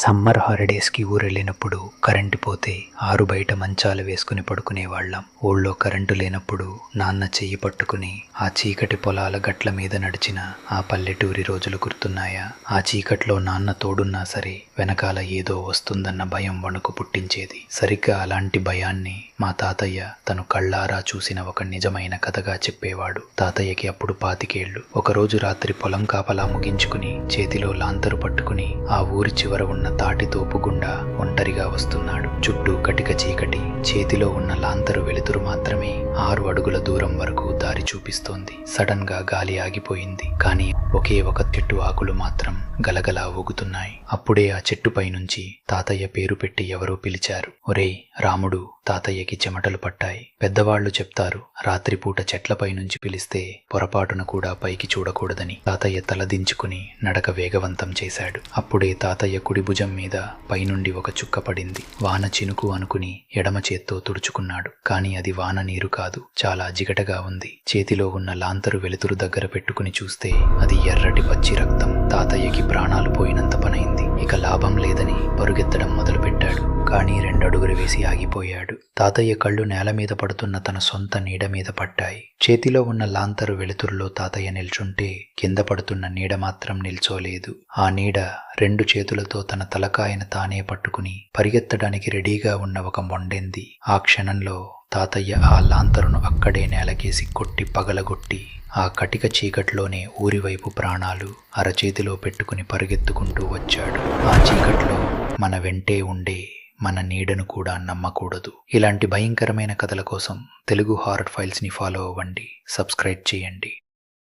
Summer హాలిడేస్కి ఊరెళ్ళినప్పుడు current పోతే ఆరు బయట మంచాలు వేసుకుని పడుకునేవాళ్ళం. ఊళ్ళో కరెంటు లేనప్పుడు నాన్న చెయ్యి పట్టుకుని ఆ చీకటి పొలాల గట్ల మీద నడిచిన ఆ పల్లెటూరి రోజులు గుర్తున్నాయా? ఆ చీకట్లో నాన్న తోడున్నా సరే వెనకాల ఏదో వస్తుందన్న భయం వణుకు పుట్టించేది. సరిగ్గా అలాంటి భయాన్ని మా తాతయ్య తను కళ్ళారా చూసిన ఒక నిజమైన కథగా చెప్పేవాడు. తాతయ్యకి అప్పుడు 25 ఏళ్లు. ఒకరోజు రాత్రి పొలం కాపలా ముగించుకుని చేతిలో లాంతరు పట్టుకుని ఆ ఊరి చివర ఉన్న తాటి తోపు గుండా ఒంటరిగా వస్తున్నాడు. చుట్టూ కటిక చీకటి. చేతిలో ఉన్న లాంతరు వెలుతురు మాత్రమే 6 అడుగుల దూరం వరకు దారి చూపిస్తోంది. సడన్ గా గాలి ఆగిపోయింది. కానీ ఒకే ఒక చెట్టు ఆకులు మాత్రం గలగలా ఊగుతున్నాయి. అప్పుడే ఆ చెట్టుపై నుంచి తాతయ్య పేరు పెట్టి ఎవరో పిలిచారు. ఒరేయ్ రాముడు! తాతయ్యకి చెమటలు పట్టాయి. పెద్దవాళ్లు చెప్తారు, రాత్రిపూట చెట్లపై నుంచి పిలిస్తే పొరపాటున కూడా పైకి చూడకూడదని. తాతయ్య తలదించుకుని నడక వేగవంతం చేశాడు. అప్పుడే తాతయ్య కుడి భుజం మీద పైనుండి ఒక చుక్క పడింది. వాన చినుకు అనుకుని ఎడమ చేత్తో తుడుచుకున్నాడు. కానీ అది వాన నీరు కాదు, చాలా జిగటగా ఉంది. చేతిలో ఉన్న లాంతరు వెలుతురు దగ్గర పెట్టుకుని చూస్తే అది ఎర్రటి పచ్చి రక్తం. తాతయ్యకి ప్రాణాలు పోయినంత పనైంది. ఇక లాభం లేదని పరుగెత్తడం మొదలుపెట్టాడు. కానీ 2 అడుగులు వేసి ఆగిపోయాడు. తాతయ్య కళ్ళు నేల మీద పడుతున్న తన సొంత నీడ మీద పడ్డాయి. చేతిలో ఉన్న లాంతరు వెలుతురులో తాతయ్య నిల్చుంటే కింద పడుతున్న నీడ మాత్రం నిల్చోలేదు. ఆ నీడ 2 చేతులతో తన తలకాయను తానే పట్టుకుని పరిగెత్తడానికి రెడీగా ఉన్న ఒక మొండెంది. ఆ క్షణంలో తాతయ్య ఆ లాంతరును అక్కడే నేలకేసి కొట్టి పగలగొట్టి ఆ కటిక చీకట్లోనే ఊరివైపు ప్రాణాలు అరచేతిలో పెట్టుకుని పరిగెత్తుకుంటూ వచ్చాడు. ఆ చీకట్లో మన వెంటే ఉండే మన నీడను కూడా నమ్మకూడదు. ఇలాంటి భయంకరమైన కథల కోసం తెలుగు హారర్ ఫైల్స్ని ఫాలో అవ్వండి, సబ్స్క్రైబ్ చేయండి.